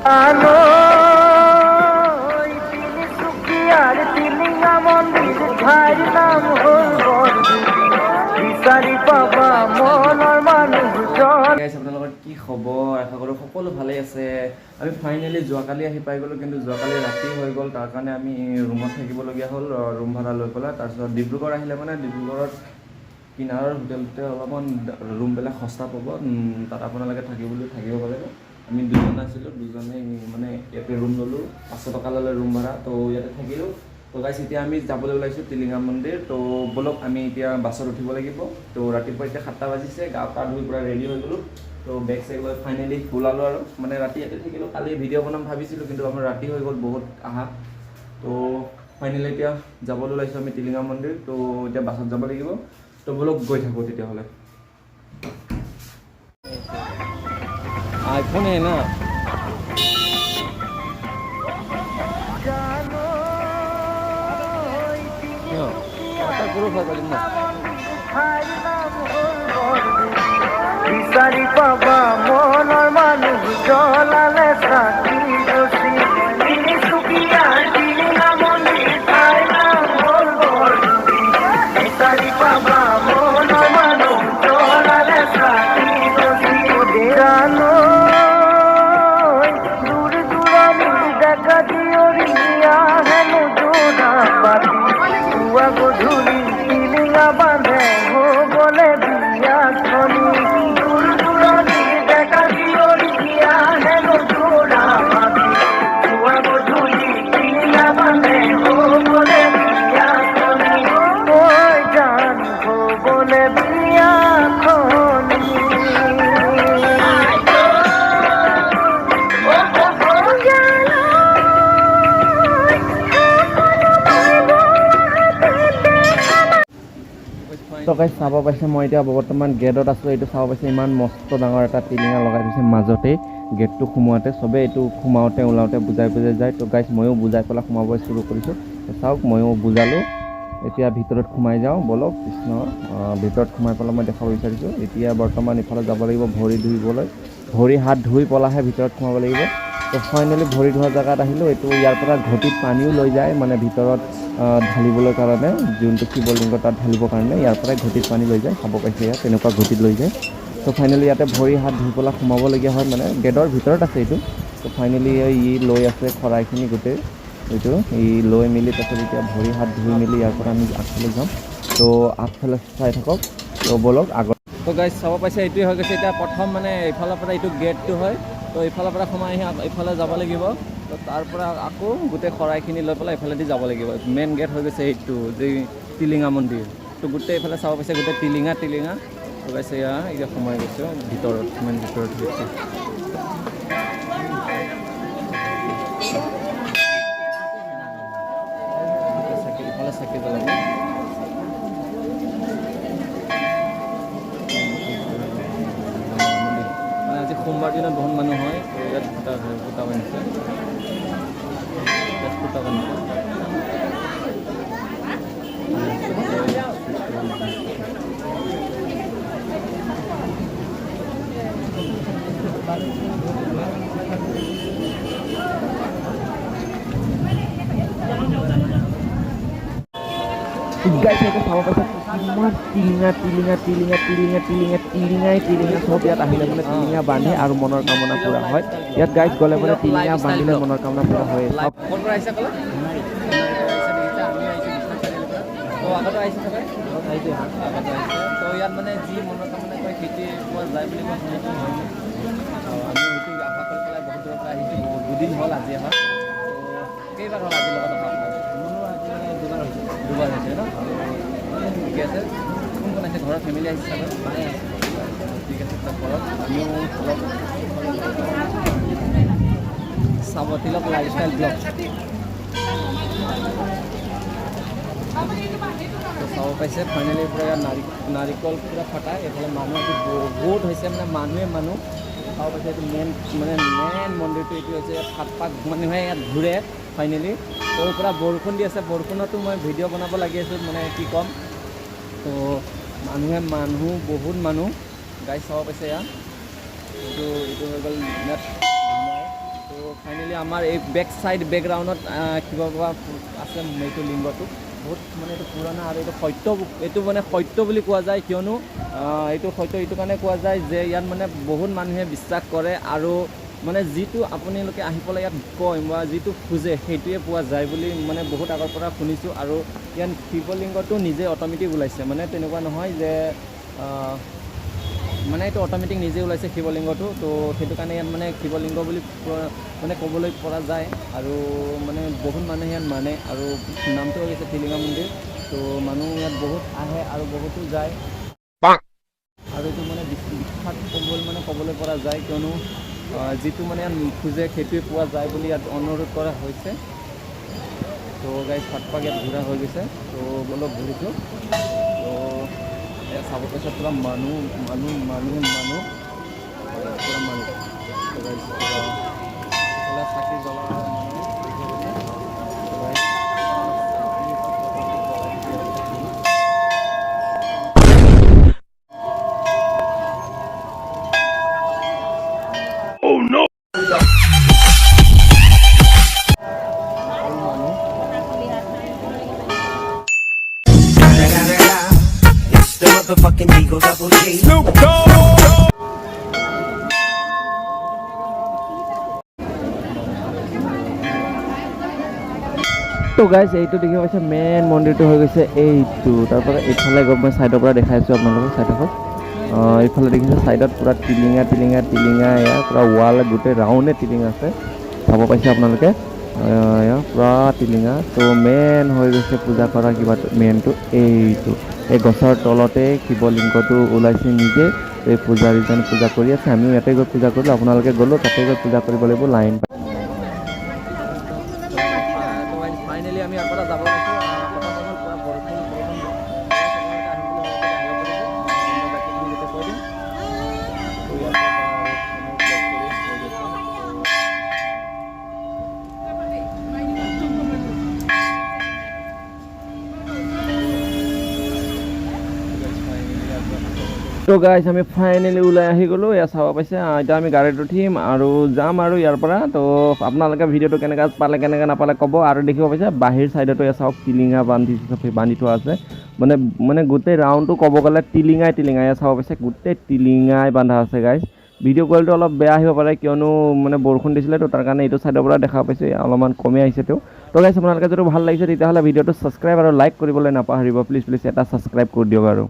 আলো তিনি সুকিয়াৰ তিলিঙা মন্দিৰ ঠাইৰ নাম হ'ল বৰদুবি বিচাৰি পাবা মনৰ মানুহজন। গাইছ আপোনালোকৰ কি খবৰ? আশা কৰোঁ সকলো ভালেই আছে। আমি ফাইনেলি যোৱাকালি আহি পাই গ'লোঁ, কিন্তু যোৱাকালি ৰাতি হৈ গ'ল, তাৰ কাৰণে আমি ৰুমত থাকিবলগীয়া হ'ল, ৰুম ভাড়া লৈ পেলাই। তাৰপিছত ডিব্ৰুগড় আহিলে মানে ডিব্ৰুগড়ত কিনাৰৰ হোটেলতে অলপমান ৰুমবিলাক সস্তা পাব, তাত আপোনালোকে থাকিব পাৰে। আমি দুজন আছিলোঁ, দুজনে মানে ইয়াতে ৰুম ল'লোঁ, 500 টকা ল'লে ৰুম ভাড়া। তো ইয়াতে থাকিলোঁ। তো গাইছ এতিয়া আমি যাবলৈ ওলাইছোঁ টিলিঙা মন্দিৰ। তো ব'লক আমি এতিয়া বাছত উঠিব লাগিব। তো ৰাতিপুৱা এতিয়া 7টা বাজিছে, গা পা ধুই পূৰা ৰেডি হৈ গ'লোঁ। তো বেগ চেগ লৈ ফাইনেলি ওলালোঁ আৰু মানে ৰাতি ইয়াতে থাকিলোঁ। কালি ভিডিঅ' বনাম ভাবিছিলোঁ, কিন্তু আমাৰ ৰাতি হৈ গ'ল বহুত আহা। তো ফাইনেলি এতিয়া যাবলৈ ওলাইছোঁ আমি টিলিঙা মন্দিৰ। তো এতিয়া বাছত যাব লাগিব। তো ব'লক গৈ থাকোঁ তেতিয়াহ'লে। আইফোন হে না বিচাৰি পাবা মনৰ মানুহ জ্বলালে চাকি গছি তিনিচুকীয়াৰ টিলিঙা মন্দিৰ ঠাইৰ নাম হ'ল বৰদুবি বিচাৰি পাবা মনৰ মানুহ জ্বলালে চাকি গছি জানৈ দূৰ দূৰণিৰ ডেকা জীয়ৰীয়া হেনো জোৰা পাতি পুৱা গধূলি টিলিঙা বান্ধে হ'বলে বিয়াখনি দূৰ দূৰণিৰ ডেকা জীয়ৰীয়া হেনো জোৰা পাতি পুৱা গধূলি টিলিঙা বান্ধে হ'বলে বিয়াখনি ঐ জান হ'বলে বিয়াখনি। তো গাইছ চাব পাইছে, মই এতিয়া বৰ্তমান গেটত আছোঁ। এইটো চাব পাইছে, ইমান মস্ত ডাঙৰ এটা টিলিঙা লগাই দিছে মাজতেই। গেটটো সোমাওঁতে চবেই এইটো সোমাওঁতে ওলাওঁতে বুজাই যায়। তো গাইছ ময়ো বুজাই পেলাই সোমাব চুৰু কৰিছোঁ। তো চাওক ময়ো বুজালোঁ। এতিয়া ভিতৰত সোমাই যাওঁ ব'লক। কৃষ্ণ ভিতৰত সোমাই পেলাই মই দেখাব বিচাৰিছোঁ। এতিয়া বৰ্তমান ইফালে যাব লাগিব ভৰি ধুবলৈ, ভৰি হাত ধুই পেলাইহে ভিতৰত সোমাব লাগিব। তো ফাইনেলি ভৰি ধোৱা জেগাত আহিলোঁ। এইটো ইয়াৰ পৰা ঘটিত পানীও লৈ যায়, মানে ভিতৰত ঢালিবলৈ কাৰণে, যোনটো শিৱলিংগ তাত ঢালিবৰ কাৰণে ইয়াৰ পৰাই ঘটিত পানী লৈ যায়। চাব পাইছে ইয়াত তেনেকুৱা ঘটিত লৈ যায়। তো ফাইনেলি ইয়াতে ভৰি হাত ধুই পেলাই সোমাবলগীয়া হয়, মানে গেটৰ ভিতৰত আছে এইটো। তো ফাইনেলি ই লৈ আছে শৰাইখিনি গোটেই এইটো ই লৈ মেলি, তাৰপিছত এতিয়া ভৰি হাত ধুই মেলি ইয়াৰ পৰা আমি আগফালে যাম। তো আগফালে চাই থাকক। তো ব'লক আগত। তো গাইছ চাব পাইছে, এইটোৱে হৈ গৈছে এতিয়া প্ৰথম, মানে এইফালৰ পৰা এইটো গেটটো হয়। তো এইফালৰ পৰা সোমাই আহি এইফালে যাব লাগিব। তো তাৰ পৰা আকৌ গোটেই শৰাইখিনি লৈ পেলাই এইফালেদি যাব লাগিব। মেইন গেট হৈ গৈছে এইটো যে টিলিঙা মন্দিৰ। তো গোটেই এইফালে চাব পাইছে, গোটেই টিলিঙা তো গাইছে এতিয়া সোমাই গৈছে ভিতৰত, মেইন ভিতৰত গৈছে। ইফালে চাকি জ্বলাব। মানে আজি সোমবাৰ দিনত বহুত মানুহ হয়। তো ইয়াত ফুটা বান্ধিছে, ফুটা বান্ধিছে। গাইছ এতিয়া চাব পাইছে কিমান টিলিঙা চব ইয়াত আহিলে মানে টিলিঙা বান্ধে আৰু মনৰ কামনা পূৰা হয়। ইয়াত গাইছ গ'লে মানে টিলিঙা বান্ধিলে মনৰ কামনা পূৰা হয়। আগতে আহিছে চাগে, তো ইয়াত মানে যি মনৰ কামনা কৰে খেতি পোৱা যায় বুলি মই শুনিছোঁ। আমি সেইটো আশা কৰি পেলাই বহুত দূৰৰ পৰা আহিছোঁ। দুদিন হ'ল আজি অহা। তো কেইবাৰ হ'ল আজিৰ লগত অহা আপোনাৰ? দুবাৰ হৈছে ন? ঠিকে আছে। কোন কোন আছে ঘৰৰ ফেমিলি আহিছে চাগে? ঠিক আছে, ঘৰত আমিও অলপ চাব তিলক লাইফষ্টাইল ব্লগ চাব পাইছে। ফাইনেলি পূৰা ইয়াত নাৰিকল পূৰা ফটাই এইফালে মানুহ আজি বহুত হৈছে, মানে মানুহ চাব পাইছে। এইটো মেইন মন্দিৰটো এইটো হৈছে। ইয়াত 7 পাক মানুহে ইয়াত ঘূৰে ফাইনেলি। তো পূৰা বৰষুণ দি আছে, বৰষুণতো মই ভিডিঅ' বনাব লাগি আছোঁ, মানে কি ক'ম। তো বহুত মানুহ গাইছ চাব পাইছে ইয়াত। এইটো হৈ গ'ল ইয়াত। তো ফাইনেলি আমাৰ এই বেক চাইড বেকগ্ৰাউণ্ডত কিবা আছে এইটো লিংগটো বহুত মানে এইটো পুৰণা আৰু এইটো সত্য, এইটো মানে সত্য বুলি কোৱা যায়, কিয়নো এইটো সত্য এইটো কাৰণে কোৱা যায় যে ইয়াত মানে বহুত মানুহে বিশ্বাস কৰে আৰু মানে যিটো আপোনালোকে আহি পেলাই ইয়াত কয় বা যিটো খোজে সেইটোৱে পোৱা যায় বুলি মানে বহুত আগৰ পৰা শুনিছোঁ। আৰু ইয়াত শিৱলিংগটো নিজে অট'মেটিক ওলাইছে, মানে তেনেকুৱা নহয় যে মানে এইটো অট'মেটিক নিজে ওলাইছে শিৱলিংগটো। তো সেইটো কাৰণে ইয়াত মানে শিৱলিংগ বুলি মানে ক'বলৈ পৰা যায় আৰু মানে বহুত মানুহে ইয়াত মানে আৰু নামটো হৈছে টিলিঙা মন্দিৰ। তো মানুহ ইয়াত বহুত আহে আৰু বহুতো যায় আৰু এইটো মানে বিখ্যাত ক'বলৈ পৰা যায়, কিয়নো যিটো মানে ইয়াত খোজে সেইটোৱে পোৱা যায় বুলি ইয়াত অনুৰোধ কৰা হৈছে। তো গাইজ ভাতপাক ইয়াত ঘূৰা হৈ গৈছে, তো অলপ ঘূৰিছোঁ। তো এয়া চাব পাইছে পূৰা মানুহ পূৰা মানুহ। তো গাইজ পূৰা চাকি জ্বলা It's the motherfucking Eagle Double G. তো গাইজ এইটো দেখি পাইছে মেইন মন্দিৰটো হৈ গৈছে এইটো। তাৰপৰা এইফালে গৈ মই ছাইডৰ পৰা দেখাই আছোঁ আপোনালোকক ছাইডখন। এইফালে দেখিছে ছাইডত পূৰা টিলিঙা ইয়াৰ পূৰা ৱাল গোটেই ৰাউণ্ডে টিলিঙা আছে, চাব পাইছে আপোনালোকে। ইয়াৰ পূৰা টিলিঙা। তো মেইন হৈ গৈছে পূজা কৰা কিবাটো মেইনটো এইটো, এই গছৰ তলতে শিৱলিংগটো ওলাইছে নিজে। এই পূজাৰীজন পূজা কৰি আছে, আমিও ইয়াতে গৈ পূজা কৰিলোঁ, আপোনালোকে গ'লোঁ তাতে গৈ পূজা কৰিব লাগিব লাইন। ফাইনেলি আমি ইয়াৰ পৰা যাব লৈছোঁ। তো গাইজ আমি ফাইনেলি ওলাই আহি গ'লোঁ, এয়া চাব পাইছে। এতিয়া আমি গাড়ীত উঠিম আৰু যাম আৰু ইয়াৰ পৰা। তো আপোনালোকে ভিডিঅ'টো কেনেকৈ পালে কেনেকৈ নাপালে ক'ব। আৰু দেখিব পাইছে বাহিৰ ছাইডতো এয়া চাওক টিলিঙা বান্ধি থোৱা আছে, মানে গোটেই ৰাউণ্ডটো ক'ব গ'লে টিলিঙাই এয়া চাব পাইছে গোটেই টিলিঙাই বান্ধা আছে গাইজ। ভিডিঅ' কোৱালিটি অলপ বেয়া আহিব পাৰে, কিয়নো মানে বৰষুণ দিছিলে, তো তাৰ কাৰণে এইটো ছাইডৰ পৰা দেখা পাইছোঁ অলপমান কমে আহিছে। তো গাইজ আপোনালোকে যদি ভাল লাগিছে তেতিয়াহ'লে ভিডিঅ'টো ছাবস্ক্ৰাইব আৰু লাইক কৰিবলৈ নাপাহৰিব, প্লিজ এটা ছাবস্ক্ৰাইব কৰি দিয়ক আৰু।